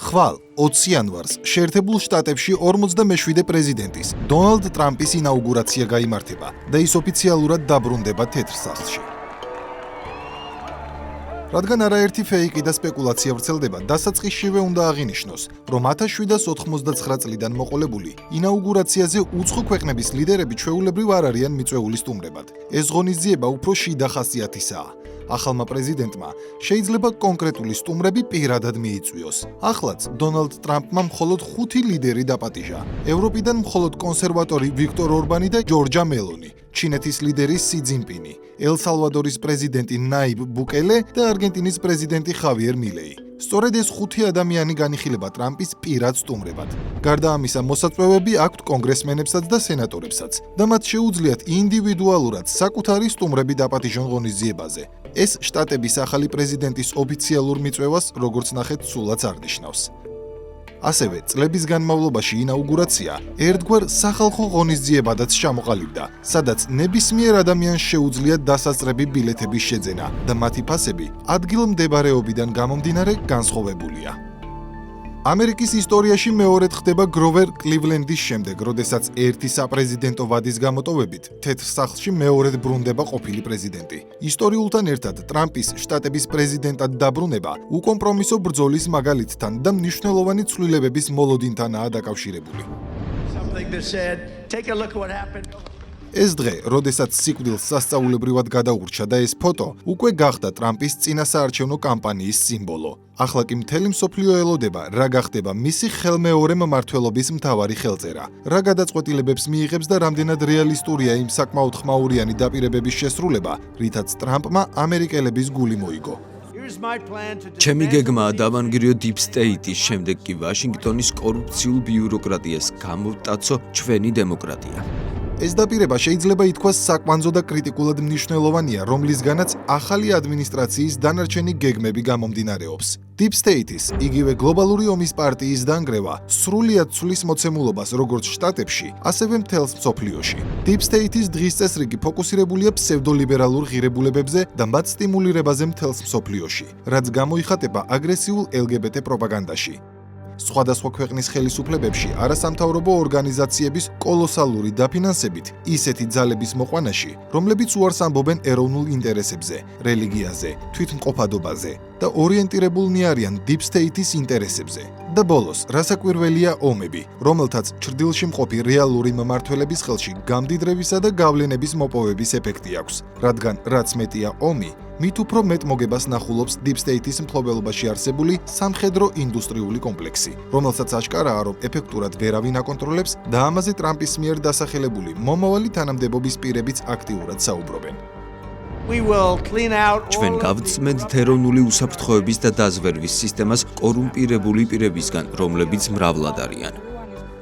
ხვალ 20 იანვარს შეერთებულ შტატებში 47 პრეზიდენტის დონალდ ტრამპის ინაუგურაცია გაიმართება და ის ოფიციალურად დაბრუნდება თეთრ სახლში. რადგან არაერთი ფეიკი და სპეკულაცია ვრცელდება, დასაწყისშივე უნდა აღინიშნოს, რომ 1799 წლიდან მოყოლებული ინაუგურაციაზე უცხო ქვეყნების ლიდერები ჩვეულებრივ არ არიან მიწვეული სტუმრებად. ეს ღონისძიება უფრო შიდა ხასიათისაა. ახალმა პრეზიდენტმა შეიძლება კონკრეტული სტუმრები პირადად მიიწვიოს. ახლაც დონალდ ტრამპმა მხოლოდ 5 ლიდერი დაპატიჟა. ევროპიდან მხოლოდ კონსერვატორი ვიქტორ ორბანი და ჯორჯა მელონი, ჩინეთის ლიდერი სი ძინპინი, ელ-სალვადორის პრეზიდენტი ნაიბ ბუკელე და არგენტინის პრეზიდენტი ხავიერ მილეი. სწორედ ეს 5 ადამიანი განიხილება ტრამპის პირად სტუმრებად. გარდა ამისა, მოსაწვევები აქვთ კონგრესმენებსაც და სენატორებსაც და მათ შეუძლიათ ინდივიდუალურად საკუთარი სტუმრები დაპატიჟონ ღონისძიებაზე. ეს შტატების ახალი პრეზიდენტის ოფიციალურ მიწვევას, როგორც ნახეთ, სულაც არ ნიშნავს. ასევე, წლების განმავლობაში ინაუგურაცია ერთგვარ სახალხო ღონისძიებადაც ჩამოყალიბდა, სადაც ნებისმიერ ადამიანს შეუძლია დასასწრები ბილეთების შეძენა და მათი ფასები ადგილმდებარეობიდან გამომდინარე განსხვავებულია. ამერიკის ისტორიაში მეორედ ხდება გროვერ კლივლენდის შემდეგ, როდესაც ერთი საპრეზიდენტო ვადის გამოტოვებით თეთრ სახლში მეორედ ბრუნდება ყოფილი პრეზიდენტი. ისტორიულთან ერთად ტრამპის შტატების პრეზიდენტად დაბრუნება უკომპრომისო ბრძოლის მაგალითთან და მნიშვნელოვანი ცვლილებების მოლოდინთანაა დაკავშირებული. ეს დღე, როდესაც სიკვდილს სასწაულებრივად გადაურჩა და ეს ფოტო უკვე გახდა ტრამპის წინასაარჩევნო კამპანიის სიმბოლო. ახლა კი მთელი მსოფლიო ელოდება, რა გახდება მისი ხელმეორე მმართველობის მთავარი ხელწერა, რა გადაწყვეტილებებს მიიღებს და რამდენად რეალისტურია იმ საკმაოდ ხმაურიანი დაპირებების შესრულება, რითაც ტრამპმა ამერიკელების გული მოიგო. ჩემი გეგმაა დავანგრიო დიპ სტეიტის, შემდეგ კი ვაშინგტონის კორუფციულ ბიუროკრატიას გამოვტაცო ჩვენი დემოკრატია. ეს დაპირება შეიძლება ითქვას საკვანძო და კრიტიკულად მნიშვნელოვანია, რომლისგანაც ახალი ადმინისტრაციის დანარჩენი გეგმები გამომდინარეობს. დიპ სტეიტის, იგივე გლობალური ომის პარტიის დანგრევა სრულიად ცვლის მოცემულობას როგორც შტატებში, ასევე მთელს მსოფლიოში. დიპ სტეიტის დღის წესრიგი ფოკუსირებულია ფსევდოლიბერალურ ღირებულებებზე და მათ სტიმულირებაზე მთელს მსოფლიოში, რაც გამოიხატება აგრესიულ LGBT პროპაგანდაში. სხვადასხვა ქვეყნის ხელისუფლებებში არასამთავრობო ორგანიზაციების კოლოსალური დაფინანსებით ისეთი ძალების მოყვანაში, რომლებიც უარს ამბობენ ეროვნულ ინტერესებზე, რელიგიაზე, თვითმყოფადობაზე და ორიენტირებულნი არიან დიპ სტეიტის ინტერესებზე. და ბოლოს, რასაკვირველია ომები, რომელთაც ჩრდილში მყოფი რეალური მმართველების ხელში გამდიდრებისა და გავლენების მოპოვების ეფექტი აქვს, რადგან რაც მეტია ომი, მით უფრო მეტ მოგებას ნახულობს დიპ სტეიტის მფლობელობაში არსებული სამხედრო ინდუსტრიული კომპლექსი, რომელსაც აშკარაა, რომ ეფექტურად ვერავინ აკონტროლებს და ამაზე ტრამპის მიერ დასახელებული მომავალი თანამდებობის პირებიც აქტიურად საუბრობენ. ჩვენ გავწმენთ ეროვნული უსაფრთხოების და დაზვერვის სისტემას კორუმპირებული პირებისგან, რომლებიც მრავლად არიან.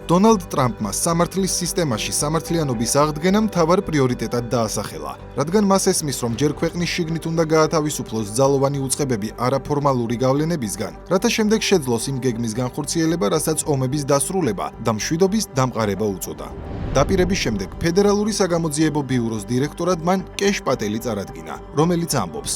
დონალდ ტრამპმა სამართლის სისტემაში სამართლიანობის აღდგენა მთავარ პრიორიტეტად დაასახელა, რადგან მას ესმის, რომ ჯერ ქვეყნის შიგნით უნდა გაათავისუფლოს ძალოვანი უწყებები არაფორმალური გავლენებისგან, რათა შემდეგ შეძლოს იმ გეგმის განხორციელება, რასაც ომების დასრულება და მშვიდობის დამყარება უწოდა. დაპირების შემდეგ ფედერალური საგამოძიებო ბიუროს დირექტორად მან კეშ პატელი წარადგინა, რომელიც ამბობს: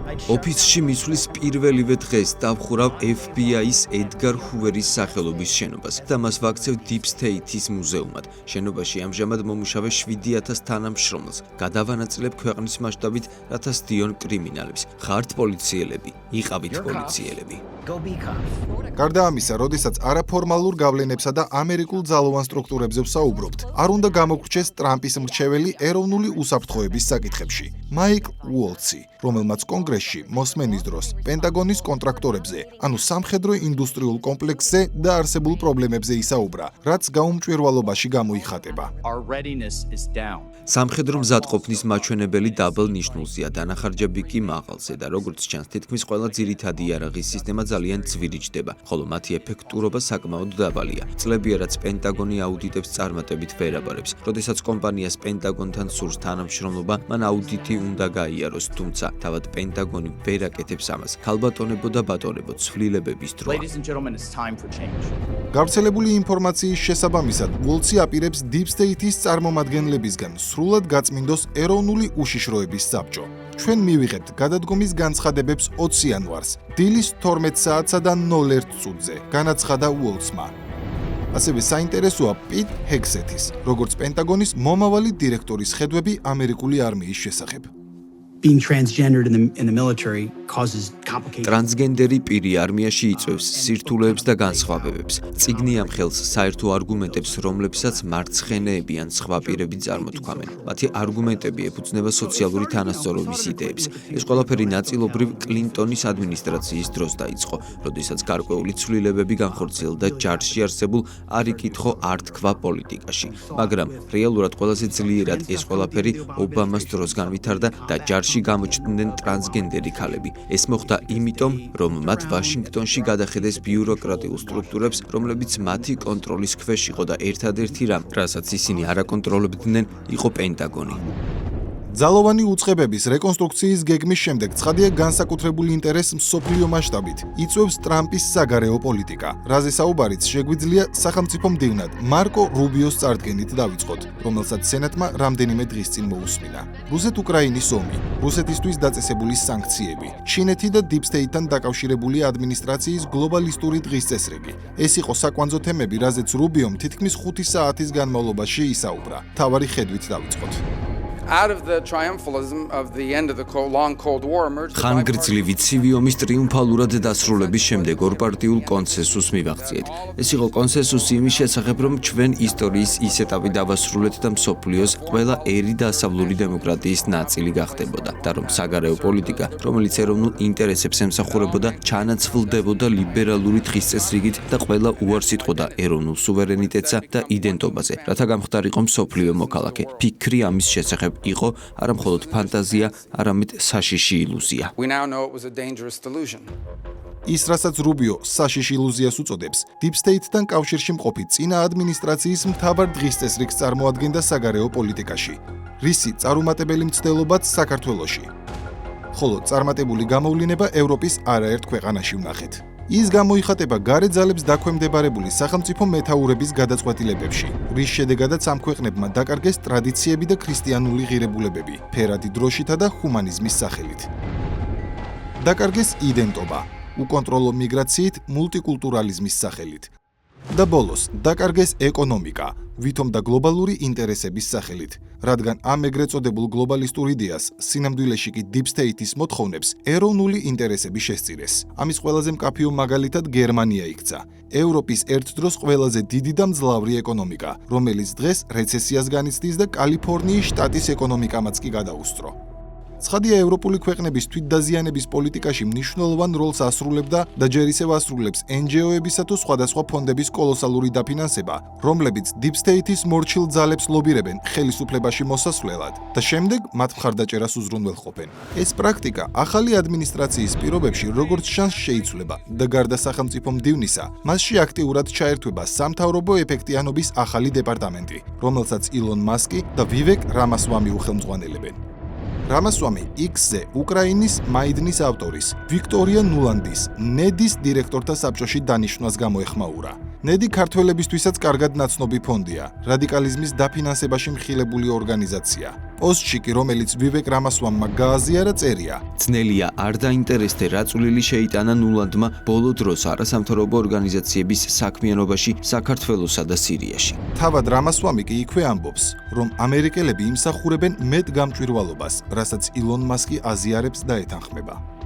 ოფისში მისვლის პირველივე დღეს დავხურავ FBI-ის ედგარ ჰუვერის სახელობის შენობას და მას ვაქცევ დიპ სტეიტის მუზეუმად. შენობაში ამჟამად მომუშავე 7000 თანამშრომელს. გადავანაწილებ ქვეყნის მასშტაბით, რათა სდიონ კრიმინალებს. ხართ პოლიციელები, იყავით პოლიციელები. გარდა ამისა, როდესაც არაფორმალურ გავლენებსა და ამერიკულ ძალოვან სტრუქტურებზე ვსაუბრობთ, არ უნდა გამოგრჩეს ტრამპის მრჩეველი ეროვნული უსაფრთხოების საკითხებში, მაიკლ უოლცი, რომელმაც კონგრესში მოსმენის დროს პენტაგონის კონტრაქტორებზე, ანუ სამხედრო ინდუსტრიულ კომპლექსზე და არსებულ პრობლემებზე ისაუბრა, რაც გაუმჭვირვალობაში გამოიხატება. სამხედრო მზადყოფნის მაჩვენებელი დაბლ ნიშნულზეა, დანახარჯები კი მაღალზე და როგორც ჩანს, თითქმის ყველა ძირითადი იარაღის სისტემა ძალიან ძვირიჭდება, ხოლო მათი ეფექტურობა საკმაოდ დაბალია. წლებია, რაც პენტაგონი აუდიტებს წარმატებით ვერ აბარებს. როდესაც კომპანიას პენტაგონთან სურს თანამშრომლობა, მან აუდიტი უნდა გაიაროს, თუმცა თავად პენტაგონი ვერ აკეთებს ამას. ქალბატონებო და ბატონებო, ცვლილებების დროა. გავრცელებული ინფორმაციის შესაბამისად, უოლცი აპირებს დიპ სტეიტის წარმომადგენლებისგან სრულად გაწმინდოს ეროვნული უშიშროების საბჭო. ჩვენ მივიღებთ გადადგომის განცხადებებს 20 იანვარს, დილის 12 საათსა და 01 წუთზე, განაცხადა უოლსმა. ასევე საინტერესოა პიტ ჰექსეთის, როგორც პენტაგონის მომავალი დირექტორის ხედვები ამერიკული არმიის შესახებ. Being transgendered in the military causes complications. ტრანსგენდერი პირი არმიაში იწვევს სირთულეებს და განსხვავებებს. წიგნი ამ ხელს საერთო არგუმენტებს, რომლებსაც მარცხენეები ან სხვა პირები წარმოთქვამენ. მათი არგუმენტები ეფუძნება სოციალური თანასწორობის იდეებს. ეს ყველაფერი ნაწილობრივ კლინტონის ადმინისტრაციის დროს დაიწყო, როდესაც გარკვეული ცვლილებები განხორციელდა ჯარში არსებულ არ იკითხო არ თქვა პოლიტიკაში. მაგრამ რეალურად ყველაზე ძლიერად ეს ყველაფერი ობამას დროს განვითარდა და ჯარში გამოჩნდნენ ტრანსგენდერი ქალები. ეს მოხდა იმიტომ, რომ მათ ვაშინგტონში გადახედეს ბიუროკრატიულ სტრუქტურებს, რომლებიც მათი კონტროლის ქვეშ იყო და ერთადერთი რამ, რასაც ისინი არ აკონტროლებდნენ, იყო პენტაგონი. ძალოვანი უწყებების რეკონსტრუქციის გეგმის შემდეგ ცხადია განსაკუთრებული ინტერესს მსოფლიო მასშტაბით იწვევს ტრამპის საგარეო პოლიტიკა, რაზე საუბარიც შეგვიძლია სახელმწიფო მდივნად მარკო რუბიოს წარდგენით დავიწყოთ, რომელსაც სენატმა რამდენიმე დღის წინ მოусმინა. რუსეთ-უკრაინის ომი, რუსეთისთვის დაწესებული სანქციები, ჩინეთი და დიპ სტეიტთან დაკავშირებული ადმინისტრაციის გლობალისტური დღის წესრიგი. ეს იყო საკვანძო თემები, რაზეც რუბიომ თითქმის 5 საათის განმავლობაში ისაუბრა. თავარი ხედვით დავიწყოთ. Out of the triumphalism of the end of the long Cold War emerged ხანგრძლივი ცივი ომის ტრიუმფალურად დასრულების შემდეგ ორპარტიულ კონსენსუსს მივაღწიეთ. ეს იყო კონსენსუსი იმის შესახებ, რომ ჩვენ ისტორიის ის ეტაპი დავასრულეთ და მსოფლიოს ყველა ერი დასავლური დემოკრატიის ნაწილი გახდებოდა და რომ საგარეო პოლიტიკა, რომელიც ეროვნულ ინტერესებს ემსახურებოდა, ჩანაცვლდებოდა ლიბერალური დღის წესრიგით და ყველა უარს იტყოდა ეროვნულ სუვერენიტეტსა და იდენტობაზე, რათა გამხდარიყო მსოფლიო მოქალაქე. ფიქრი ამის შესახებ იყო არა მხოლოდ ფანტაზია, არამედ საშიში ილუზია. We now know it was a dangerous delusion. ის, რასაც რუბიო საშიში ილუზიას უწოდებს, დიპ სტეიტთან კავშირში მყოფი წინა ადმინისტრაციის მთავარ დღის წესრიგს წარმოადგენდა საგარეო პოლიტიკაში. რისი წარუმატებელი მცდელობაც საქართველოში. ხოლო წარმატებული გამოვლინება ევროპის არაერთ ქვეყანაში ვნახეთ. ის გამოიხატება გარე ძალებს დაქვემდებარებული სახელმწიფო მეთაურების გადაწყვეტილებებში, რის შედეგადაც ამ ქვეყნებმა დაკარგეს ტრადიციები და ქრისტიანული ღირებულებები, ფერადი დროშითა და ჰუმანიზმის სახელით. დაკარგეს იდენტობა, უკონტროლო მიგრაციით, მულტიკულტურალიზმის სახელით. და ბოლოს, დაკარგეს ეკონომიკა, ვითომ და გლობალური ინტერესების სახელით, რადგან ამ ეგრეთ წოდებულ გლობალისტურ იდეას, სინამდვილეში კი დიპ სტეიტის მოთხოვნებს, ეროვნული ინტერესები შესწირეს. ამის ყველაზე მკაფიო მაგალითად გერმანია იქცა, ევროპის ერთ დროს ყველაზე დიდი და მძლავრი ეკონომიკა, რომელიც დღეს რეცესიას განიცდის და კალიფორნიის შტატის ეკონომიკამაც კი გადაუსწრო. ცხადია, ევროპული ქვეყნების თვითდაზიანების პოლიტიკაში მნიშვნელოვან როლს ასრულებდა და ჯერ ისევ ასრულებს NGO-ებისა თუ სხვადასხვა ფონდების კოლოსალური დაფინანსება, რომლებიც დიპ სტეიტის მორჩილ ძალებს ლობირებენ ხელისუფლებაში მოსასვლელად და შემდეგ მათ მხარდაჭერას უზრუნველყოფენ. ეს პრაქტიკა ახალი ადმინისტრაციის პირობებში როგორც შანს შეიცვლება და გარდა სახელმწიფო მდივნისა, მასში აქტიურად ჩაერთვება სამთავრობო ეფექტიანობის ახალი დეპარტამენტი, რომელსაც ილონ მასკი და ვივეკ რამასვამი უხელმძღვანელებენ. რამასვამი X-ზე უკრაინის მაიდნის ავტორის, ვიქტორია ნულანდის, ნედის დირექტორთა საბჭოში დანიშვნას გამოეხმაურა. ნედი ქართველებისთვისაც კარგად ნაცნობი ფონდია, რადიკალიზმის დაფინანსებაში მხილებული ორგანიზაცია. პოსტში კი, რომელიც ვივეკ რამასვამმა გააზიარა, წერია: ძნელია არ დაინტერესდე რა წვლილი შეიტანა ნულანდმა ბოლო დროს არასამთავრობო ორგანიზაციების საქმიანობაში საქართველოსა და სირიაში. თავად რამასვამი კი იქვე ამბობს, რომ ამერიკელები იმსახურებენ მეტ გამჭვირვალობას, რასაც ილონ მასკი აზიარებს და ეთანხმება.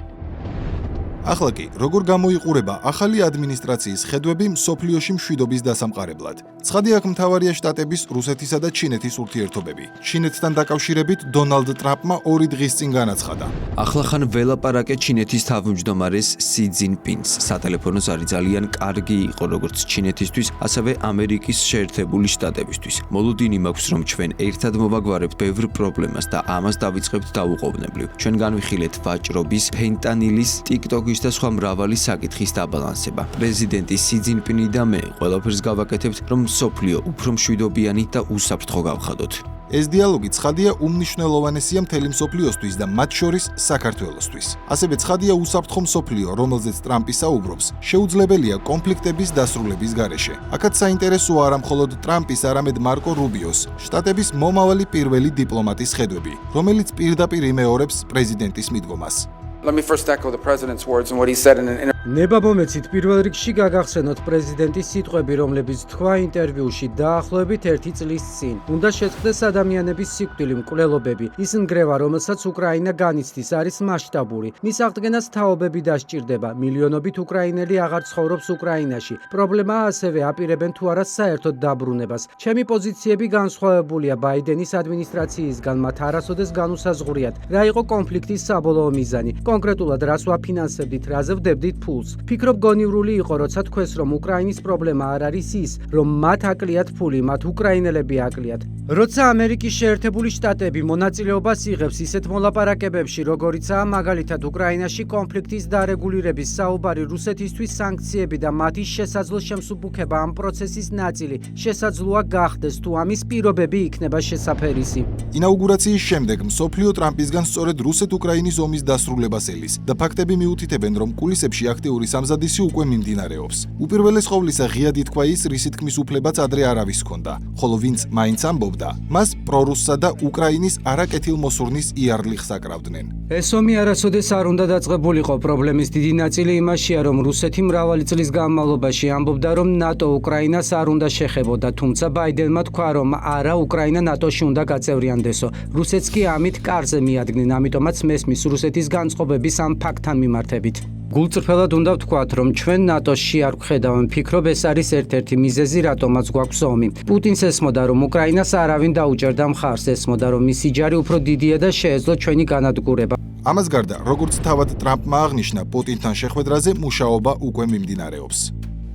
ახლა კი, როგორ გამოიყურება ახალი ადმინისტრაციის ხედვები მსოფლიოში მშვიდობის დასამყარებლად? ცხადია, აქ მთავარია შტატების, რუსეთისა და ჩინეთის ურთიერთობები. ჩინეთთან დაკავშირებით დონალდ ტრამპმა 2 დღის წინ განაცხადა. ახლახან ველაპარაკე ჩინეთის თავმჯდომარეს სი ძინპინს. სატელეფონო ზარი ძალიან კარგი იყო როგორც ჩინეთისთვის, ასევე ამერიკის შეერთებული შტატებისთვის. მოლოდინი მაქვს, რომ ჩვენ ერთად მოვაგვარებთ ბევრ პრობლემას და ამას დავიწყებთ დაუყოვნებლივ. ჩვენ განვიხილეთ ვაჭრობის, ფენტანილის, TikTok-ის ტექნოლოგიის და სხვა მრავალი საკითხის დაბალანსება. პრეზიდენტი სი ძინპინი და მე ყველაფერს გავაკეთებთ, რომ მსოფლიო უფრო მშვიდობიანი და უსაფრთხო გავხადოთ. ეს დიალოგი ცხადია უმნიშვნელოვანესია მთელი მსოფლიოსთვის და მათ შორის საქართველოსთვის. ასევე ცხადია უსაფრთხო მსოფლიო, რომელზეც ტრამპი საუბრობს, შეუძლებელია კონფლიქტების დასრულების გარეშე. აქაც საინტერესოა არა მხოლოდ ტრამპის, არამედ მარკო რუბიოს, შტატების მომავალი პირველი დიპლომატის ხედვები, რომელიც პირდაპირ იმეორებს პრეზიდენტის მიდგომას. Let me first echo the president's words and what he said in an interview. ნება მომეცით პირველ რიგში გაგახსენოთ პრეზიდენტის სიტყვები, რომლებიც თქვა ინტერვიუში დაახლოებით 1 წლის წინ. უნდა შეწყდეს ადამიანების სიკვდილი, მკვლელობები. ის ნგრევა, რომელსაც უკრაინა განიცდის, არის მასშტაბური. მის აღდგენას თაობები დასჭირდება. მილიონობით უკრაინელი აღარ ცხოვრობს უკრაინაში. პრობლემაა ასევე აპირებენ თუ არა საერთოდ დაბრუნებას. ჩემი პოზიციები განსხვავებულია ბაიდენის ადმინისტრაციისგან, მათ არასოდეს განუსაზღვრიათ, რა იყო კონფლიქტის საბოლოო მიზანი. კონკრეტულად რას ვაფინანსებდით, რაზე ვდებდით ფულს. ფიქრობ გონივრული იყო, როცა თქვეს, რომ უკრაინის პრობლემა არ არის ის, რომ მათ აკლიათ ფული, მათ უკრაინელები აკლიათ. როცა ამერიკის შეერთებული შტატები მონაწილეობას იღებს ისეთ მოლაპარაკებებში, როგორიცაა მაგალითად უკრაინაში კონფლიქტის დარეგულირების საუბარი, რუსეთისთვის სანქციები და მათი შესაძლო შემსუბუქება ამ პროცესის ნაწილი, შესაძლოა გახდეს თუ ამის პირობები იქნება შესაფერისი. ინაუგურაციის შემდეგ მსოფლიო ტრამპისგან სწორედ რუსეთ-უკრაინის ომის დასრულებას ელის და ფაქტები მიუთითებენ, რომ კულისებში აქტიური სამზადისი უკვე მიმდინარეობს. უპირველეს ყოვლისა ღიად ითქვა ის, რისი თქმის უფლებაც ადრე არავის ჰქონდა, ხოლო ვინც მაინც ამბობდა, მას პრორუსსა და უკრაინის არაკეთილმოსურნის იარლიხს აკრავდნენ. ეს ომი არასოდეს არ უნდა დაწყებულიყო. პრობლემის დიდი ნაწილი იმაშია, რომ რუსეთი მრავალი წლის განმავლობაში ამბობდა, რომ ნატო უკრაინას არ უნდა შეხებოდა, თუმცა ბაიდენმა თქვა, რომ არა, უკრაინა ნატოში უნდა გაწევრიანდესო. რუსეთს კი ამით კარზე მიადგნენ, ამიტომაც მესმის რუსეთის განწყობების ამ ფაქტთან მიმართებით. გულწრფელად უნდა ვთქვათ, რომ ჩვენ ნატოში არ ვხედავენ, ფიქრობ ეს არის ერთ-ერთი მიზეზი, რატომაც გვაქვს ომი. პუტინს ესმოდა, რომ უკრაინას არავინ დაუჭერდა მხარს, ესმოდა, რომ მისი ჯარი უფრო დიდია და შეეძლო ჩვენი განადგურება. ამას გარდა, როგორც თავად ტრამპმა აღნიშნა, პუტინთან შეხვედრაზე მუშაობა უკვე მიმდინარეობს.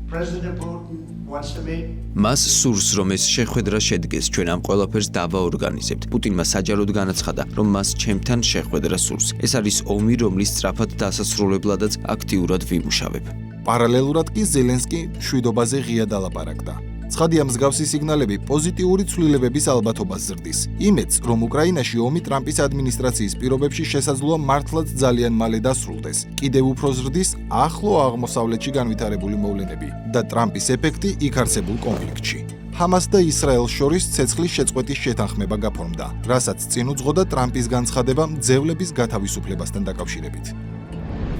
President Putin wants to meet. მას სურს, რომ ეს შეხვედრა შედგეს, ჩვენ ამ ყველაფერს დავაორგანიზებთ. პუტინმა საჯაროდ განაცხადა, რომ მას ჩემთან შეხვედრა სურს. ეს არის ომი, რომლის სწრაფად დასასრულებლადაც აქტიურად ვიმუშავებ. პარალელურად კი ზელენსკი მშვიდობაზე ღიად ალაპარაკდა. ცხადია მსგავსი სიგნალები პოზიტიური ცვლილებების ალბათობას ზრდის. იმედს, რომ უკრაინაში ომი ტრამპის ადმინისტრაციის პირობებში შესაძლოა მართლაც ძალიან მალე დასრულდეს. კიდევ უფრო ზრდის ახლო აღმოსავლეთში განვითარებული მოვლენები და ტრამპის ეფექტი იქ არსებულ კონფლიქტში. ჰამას და ისრაელს შორის ცეცხლის შეწყვეტის შეთანხმება გაფორმდა, რასაც წინ უძღოდა ტრამპის განცხადება მძევლების გათავისუფლებასთან დაკავშირებით.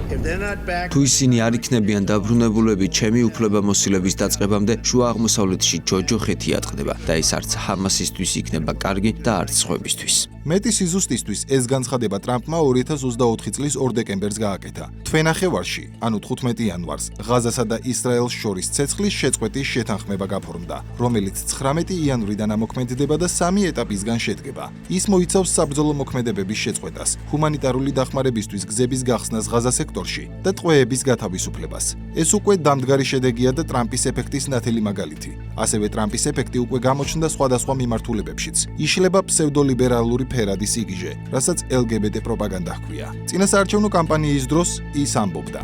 If they're not back, თუ ისინი არ იქნებიან დაბრუნებულები, ჩემი უფლებამოსილების დაწყებამდე შუა აღმოსავლეთში ჯოჯოხეთი ატყდება და ეს არც ჰამასისთვის იქნება კარგი და არც სხვებისთვის. მეტი სიზუსტისთვის ეს განცხადება ტრამპმა 2024 წლის 2 დეკემბერს გააკეთა. თვენახევარში, ანუ 15 იანვარს, ღაზასა და ისრაელს შორის ცეცხლის შეწყვეტის შეთანხმება გაფორმდა, რომელიც 19 იანვრიდან ამოქმედდება და 3 ეტაპისგან შედგება. ის მოიცავს საბრძოლო მოქმედებების შეწყვეტას, ჰუმანიტარული დახმარებისთვის გზების გახსნას ღაზას სექტორში და ტყვეების გათავისუფლებას. ეს უკვე დამდგარი შედეგია და ტრამპის ეფექტის ნათელი მაგალითი. ასევე ტრამპის ეფექტი უკვე გამოჩნდა სხვადასხვა მიმართულებებშიც. იშლება ფსევდოლიბერალური ფერადი სიგიჟე, რასაც LGBT პროპაგანდა ჰქვია. წინასაარჩევნო კამპანიის დროს ის ამბობდა: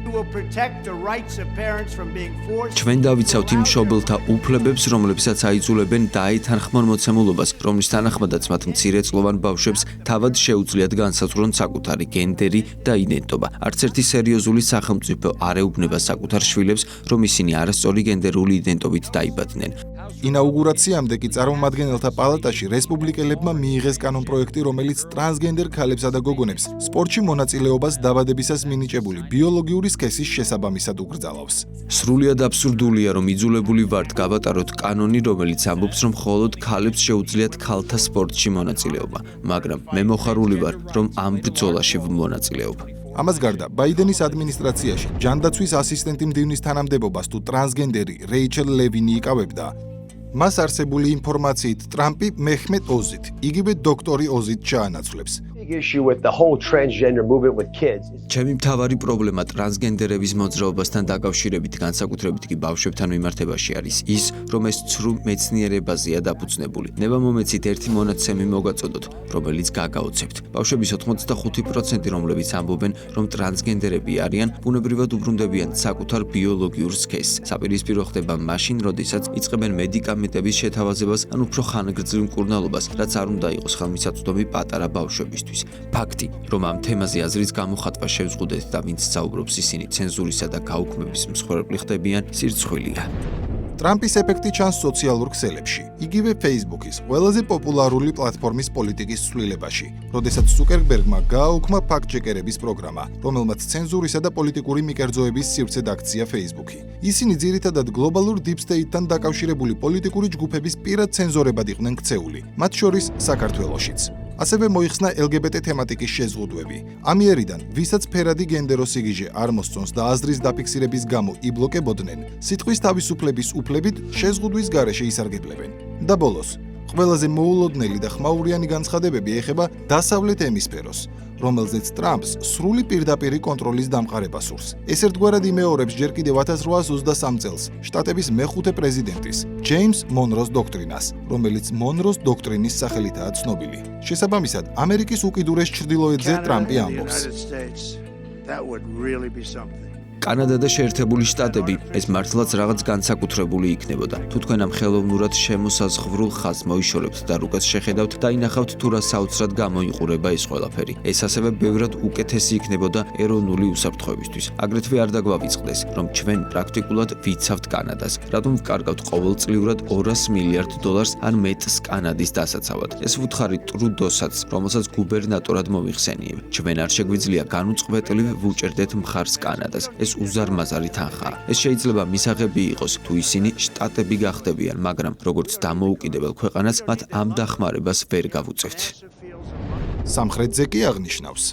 we will protect the rights of parents from being forced. ჩვენ დავიცავთ იმ მშობელთა უფლებებს, რომლებსაც აიძულებენ დაეთანხმონ მოცემულობას, რომლის თანახმადაც მათ მცირეწლოვან ბავშვებს თავად შეუძლიათ განსაზღვრონ საკუთარი გენდერი და იდენტობა. არც ერთი სერიოზული სახელმწიფო არ ეუბნება საკუთარ შვილებს, რომ ისინი არასწორი გენდერული იდენტობით დაიბადნენ. ინაუგურაციამდე კი წარმომადგენელთა პალატაში რესპუბლიკელებმა მიიღეს კანონპროექტი, რომელიც ტრანსგენდერ ქალებსა და გოგონებს სპორტში მონაწილეობას დაბადებისას მინიჭებული ბიოლოგიური სქესის შესაბამისად უკრძალავს. სრულიად აბსურდულია, რომ იძულებული ვართ გავატაროთ კანონი, რომელიც ამბობს, რომ მხოლოდ ქალებს შეუძლიათ ქალთა სპორტში მონაწილეობა, მაგრამ მე მოხარული ვარ, რომ ამ ბრძოლაში ვმონაწილეობ. ამას გარდა, ბაიდენის ადმინისტრაციაში ჯანდაცვის ასისტენტი მდივნის თანამდებობას თუ ტრანსგენდერი რეიჩელ ლევინი იკავებდა. მას არსებული ინფორმაციით ტრამპი მეჰმედ ოზით, იგივე დოქტორი ოზით ჩაანაცვლებს. issue with the whole transgender movement with kids. ჩემი მთავარი პრობლემა ტრანსგენდერების მოძრაობასთან დაკავშირებით, განსაკუთრებით კი ბავშვებთან მიმართებაში არის ის, რომ ეს ცრუ მეცნიერებაზეა დაფუძნებული. ნება მომეცით ერთი მონაცემი მოგაწოდოთ, რომელიც გაგაოცებთ. ბავშვების 85%, რომლებიც ამბობენ, რომ ტრანსგენდერები არიან, ბუნებრივად უბრუნდებიან საკუთარ ბიოლოგიურ სქესს. საპირისპირო ხდება მაშინ, როდესაც იწყებენ მედიკამენტების შეთავაზებას ან უფრო ხანგრძლივ მკურნალობას, რაც არ უნდა იყოს ხელმისაწვდომი პატარა ბავშვებისთვის. ფაქტი, რომ ამ თემაზე აზრის გამოხატვა შევზღუდეთ და ვინც საუბრობს ისინი ცენზურისა და გაუქმების მსხვერპლი ხდებიან, სირცხვილია. ტრამპის ეფექტი ჩანს სოციალურ ქსელებში, იგივე Facebook-ის, ყველაზე პოპულარული პლატფორმის პოლიტიკის ცვლილებაში, როდესაც ზუკერბერგმა გააუქმა ფაქტ-ჩეკერების პროგრამა, რომელმაც ცენზურისა და პოლიტიკური მიკერძოების სივრცედ აქცია Facebook-ი. ისინი ძირითადად გლობალურ Deep State-თან დაკავშირებული პოლიტიკური ჯგუფების პირად ცენზორებად იყვნენ ქცეული, მათ შორის საქართველოშიც. ასევე მოიხსნა LGBT თემატიკის შეზღუდვები. ამიერიდან, ვისაც ფერადი გენდერო სიგიჟე არ მოსწონს და აზრის დაფიქსირების გამო იბლოკებოდნენ, სიტყვის თავისუფლების უფლებით შეზღუდვის გარეშე ისარგებლებენ. და ბოლოს, ყველაზე მოულოდნელი და ხმაურიანი განცხადებები ეხება დასავლეთ ემისფეროს, რომელზეც ტრამპს სრული პირდაპირი კონტროლის დამყარება სურს. ეს ერთგვარად იმეორებს ჯერ კიდევ 1823 წელს შტატების მეხუთე პრეზიდენტის, ჯეიმს მონროს დოქტრინას, რომელიც მონროს დოქტრინის სახელითაა ცნობილი. შესაბამისად, ამერიკის უკიდურეს ჩრდილოეთზე ტრამპი ამბობს. That would really be something. კანადა და შეერთებული შტატები ეს მართლაც რაღაც განსაკუთრებული იქნებოდა. თუ თქვენ ამ ხელოვნურად შემოსაზღვრულ ხაზს მოიშორებთ და რუკას შეხედავთ, დაინახავთ თუ რა საოცრად გამოიყურება ეს ყველაფერი. ეს ასევე ბევრად უკეთესი იქნებოდა ეროვნული უსაფრთხოებისთვის. აგრეთვე არ დაგვავიწყდეს, რომ ჩვენ პრაქტიკულად ვიცავთ კანადას, რადგან ვკარგავთ ყოველწლიურად $200 მილიარდ ან მეტს კანადის დასაცავად. ეს ვუთხარი ტრუდოსაც, რომელსაც გუბერნატორად მოვიხსენიებ. ჩვენ არ შეგვიძლია განუწყვეტლივ ვუჭერდეთ მხარს კანადას. ეს უზარმაზარი თანხაა. ეს შეიძლება მისაღები იყოს, თუ ისინი შტატები გახდებიან, მაგრამ როგორც დამოუკიდებელ ქვეყანას, მათ ამ დახმარებას ვერ გავუწევთ. სამხრეთზე კი აღნიშნავს.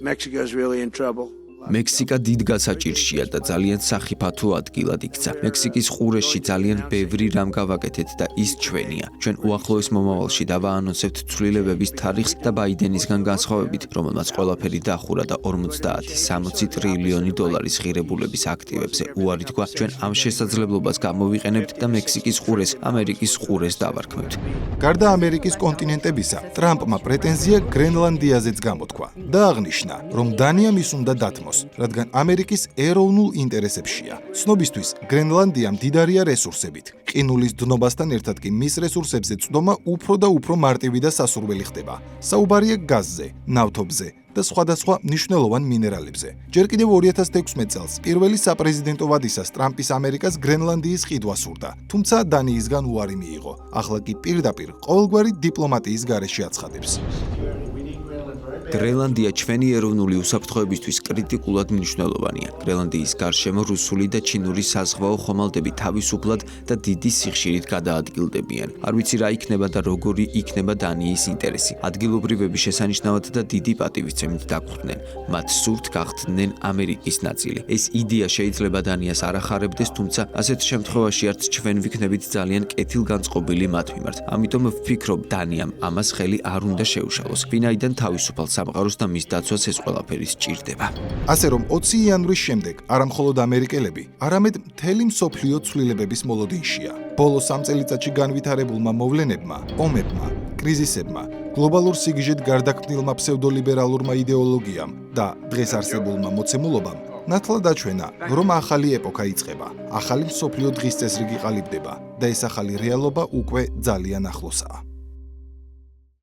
Mexico's really in trouble. მექსიკა დიდ გასაჭირშია და ძალიან სახიფათო ადგილად იქცა. მექსიკის ყურეში ძალიან ბევრი რამ გავაკეთეთ და ის ჩვენია. ჩვენ უახლოეს მომავალში დავაანონსებთ ცვლილებების თარიღს და ბაიდენისგან განსხვავებით, რომელმაც ყველაფერი დახურა და 50-60 ტრილიონი დოლარის ღირებულების აქტივებზე უარი თქვა, ჩვენ ამ შესაძლებლობას გამოვიყენებთ და მექსიკის ყურეს, ამერიკის ყურეს დავარქმევთ. გარდა ამერიკის კონტინენტებისა, ტრამპმა პრეტენზია გრენლანდიაზეც გამოთქვა და აღნიშნა, რომ დანია მის უნდა დათმოს, რადგან ამერიკის ეროვნულ ინტერესებშია. ცნობისთვის, გრენლანდია მდიდარია რესურსებით. ყინულის დნობასთან ერთად კი მის რესურსებზე წვდომა უფრო და უფრო მარტივი და სასურველი ხდება. საუბარია გაზზე, ნავთობზე და სხვადასხვა მნიშვნელოვან მინერალებზე. ჯერ კიდევ 2016 წელს პირველი საპრეზიდენტო ვადისას ტრამპის ამერიკას გრენლანდიის ყიდვა სურდა, თუმცა დანიისგან უარი მიიღო. ახლა კი პირდაპირ ყოველგვარი დიპლომატიის გარეშე აცხადებს. გრენლანდია ჩვენი ეროვნული უსაფრთხოებისთვის კრიტიკულად მნიშვნელოვანია. გრენლანდიის გარშემო რუსული და ჩინური საზღვაო ხომალდები თავისუფლად და დიდი სიხშირით გადაადგილდებიან. არ ვიცი რა იქნება და როგორი იქნება დანიის ინტერესი. ადგილობრივები შესანიშნავად და დიდი პატივისცემით დაგვხვდნენ. მათ სურთ გახდნენ ამერიკის ნაწილი. ეს იდეა შეიძლება დანიას არ ახარებდეს, თუმცა ასეთ შემთხვევაში არც ჩვენ ვიქნებით ძალიან კეთილგანწყობილი მათ მიმართ. ამიტომ ვფიქრობ, დანიამ ამას ხელი არ უნდა შეუშალოს. ვინაიდან თავისუფალ სამყაროს და მის დაცვას ეს ყველაფერი სჭირდება. ასე რომ 20 იანვრის შემდეგ არა მხოლოდ ამერიკელები, არამედ მთელი მსოფლიო ცვლილებების მოლოდინშია. ბოლო 3 წელიწადში განვითარებულმა მოვლენებმა, ომებმა, კრიზისებმა, გლობალურ სიგიჟედ გარდაქმნილმა ფსევდოლიბერალურმა იდეოლოგიამ და დღეს არსებულმა მოცემულობამ ნათლად აჩვენა, რომ ახალი ეპოქა იწყება, ახალი მსოფლიო დღის წესრიგი ყალიბდება და ეს ახალი რეალობა უკვე ძალიან ახლოსაა.